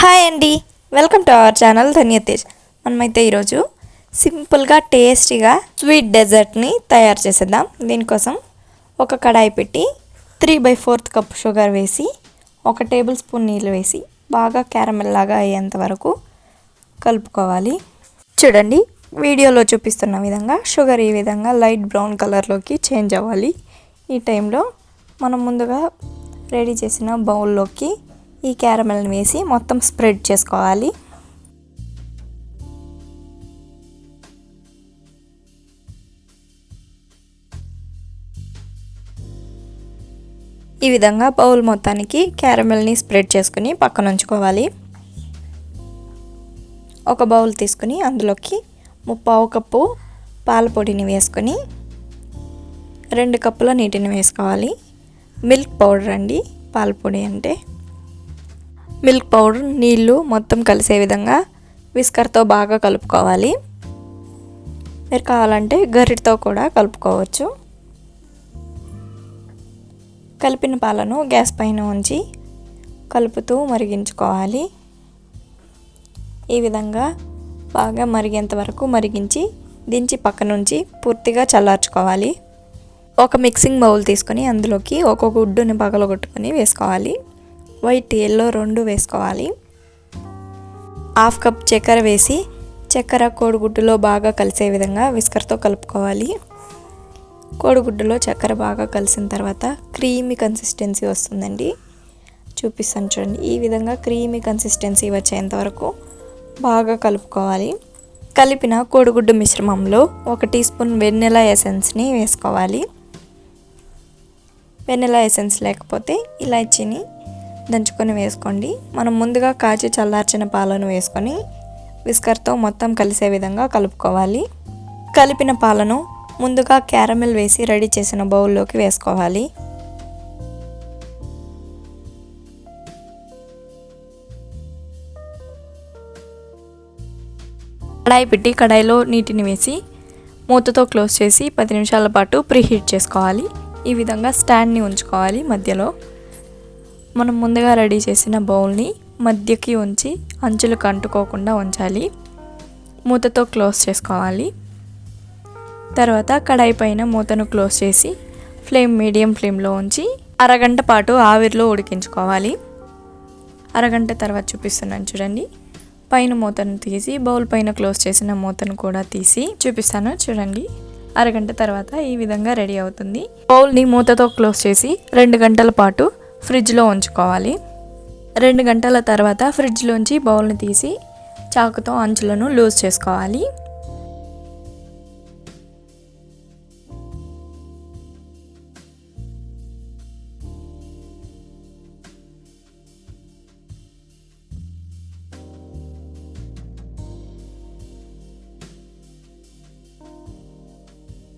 Hi అండి, welcome to our channel Dhanyatej. మనమైతే ఈరోజు సింపుల్గా టేస్టీగా స్వీట్ డెజర్ట్ని తయారు చేసేద్దాం. దీనికోసం ఒక కడాయి పెట్టి 3/4 కప్ షుగర్ వేసి 1 టేబుల్ స్పూన్ నీళ్ళు వేసి బాగా క్యారమెల్ లాగా అయ్యేంత వరకు కలుపుకోవాలి. చూడండి, వీడియోలో చూపిస్తున్న విధంగా షుగర్ ఈ విధంగా లైట్ బ్రౌన్ కలర్లోకి చేంజ్ అవ్వాలి. ఈ టైంలో మనం ముందుగా రెడీ చేసిన బౌల్లోకి ఈ క్యారమెల్ని వేసి మొత్తం స్ప్రెడ్ చేసుకోవాలి. ఈ విధంగా బౌల్ మొత్తానికి క్యారమెల్ని స్ప్రెడ్ చేసుకుని పక్కన ఉంచుకోవాలి. ఒక బౌల్ తీసుకుని అందులోకి 3/4 కప్పు పాల పొడిని వేసుకొని 2 కప్పుల నీటిని వేసుకోవాలి. మిల్క్ పౌడర్ అండి, పాల పొడి అంటే. మిల్క్ పౌడర్ నీళ్ళు మొత్తం కలిసే విధంగా విస్కర్తో బాగా కలుపుకోవాలి. మీరు కావాలంటే గరిటతో కూడా కలుపుకోవచ్చు. కలిపిన పాలను గ్యాస్ పైన ఉంచి కలుపుతూ మరిగించుకోవాలి. ఈ విధంగా బాగా మరిగేంత వరకు మరిగించి దించి పక్క నుంచి పూర్తిగా చల్లార్చుకోవాలి. ఒక మిక్సింగ్ బౌల్ తీసుకొని అందులోకి ఒక గుడ్డుని పగలగొట్టుకొని వేసుకోవాలి. వైట్ ఎల్లో 2 వేసుకోవాలి. 1/2 కప్ చక్కెర వేసి చక్కెర కోడిగుడ్డులో బాగా కలిసే విధంగా విస్కర్తో కలుపుకోవాలి. కోడిగుడ్డులో చక్కెర బాగా కలిసిన తర్వాత క్రీమీ కన్సిస్టెన్సీ వస్తుందండి. చూపిస్తాను చూడండి. ఈ విధంగా క్రీమీ కన్సిస్టెన్సీ వచ్చేంత వరకు బాగా కలుపుకోవాలి. కలిపిన కోడిగుడ్డు మిశ్రమంలో 1 టీ స్పూన్ వెనిలా ఎసెన్స్ని వేసుకోవాలి. వెనిలా ఎసెన్స్ లేకపోతే ఇలాచీని దంచుకొని వేసుకోండి. మనం ముందుగా కాచి చల్లార్చిన పాలను వేసుకొని విస్కర్తో మొత్తం కలిసే విధంగా కలుపుకోవాలి. కలిపిన పాలను ముందుగా క్యారమెల్ వేసి రెడీ చేసిన బౌల్లోకి వేసుకోవాలి. కడాయి పెట్టి కడాయిలో నీటిని వేసి మూతతో క్లోజ్ చేసి 10 నిమిషాల పాటు ప్రీహీట్ చేసుకోవాలి. ఈ విధంగా స్టాండ్ని ఉంచుకోవాలి. మధ్యలో మనం ముందుగా రెడీ చేసిన బౌల్ని మధ్యకి ఉంచి అంచులకు అంటుకోకుండా ఉంచాలి. మూతతో క్లోజ్ చేసుకోవాలి. తర్వాత కడాయి పైన మూతను క్లోజ్ చేసి మీడియం ఫ్లేమ్లో ఉంచి అరగంట పాటు ఆవిరిలో ఉడికించుకోవాలి. అరగంట తర్వాత చూపిస్తున్నాను చూడండి. పైన మూతను తీసి బౌల్ పైన క్లోజ్ చేసిన మూతను కూడా తీసి చూపిస్తాను చూడండి. అరగంట తర్వాత ఈ విధంగా రెడీ అవుతుంది. బౌల్ని మూతతో క్లోజ్ చేసి 2 గంటల పాటు ఫ్రిడ్జ్లో ఉంచుకోవాలి. 2 గంటల తర్వాత ఫ్రిడ్జ్లోంచి బౌల్ని తీసి చాకుతో అంచులను లూజ్ చేసుకోవాలి.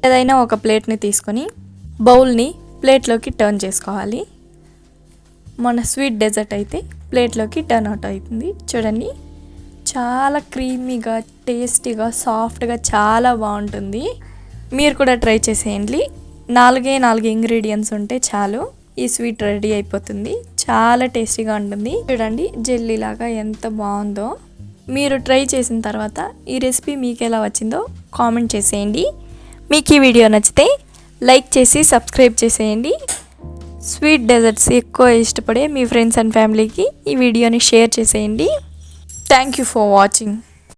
ఏదైనా ఒక ప్లేట్ని తీసుకొని బౌల్ని ప్లేట్లోకి టర్న్ చేసుకోవాలి. మన స్వీట్ డెజర్ట్ అయితే ప్లేట్లోకి టర్న్ అవుట్ అవుతుంది. చూడండి, చాలా క్రీమీగా, టేస్టీగా, సాఫ్ట్గా చాలా బాగుంటుంది. మీరు కూడా ట్రై చేసేయండి. 4 ఇంగ్రీడియంట్స్ ఉంటే చాలు, ఈ స్వీట్ రెడీ అయిపోతుంది. చాలా టేస్టీగా ఉంటుంది. చూడండి, జెల్లీ లాగా ఎంత బాగుందో. మీరు ట్రై చేసిన తర్వాత ఈ రెసిపీ మీకు ఎలా వచ్చిందో కామెంట్ చేసేయండి. మీకు ఈ వీడియో నచ్చితే లైక్ చేసి సబ్స్క్రైబ్ చేసేయండి. స్వీట్ డెజర్ట్స్ ఎక్కువ ఇష్టపడే మీ ఫ్రెండ్స్ అండ్ ఫ్యామిలీకి ఈ వీడియోని షేర్ చేసేయండి. Thank you for watching.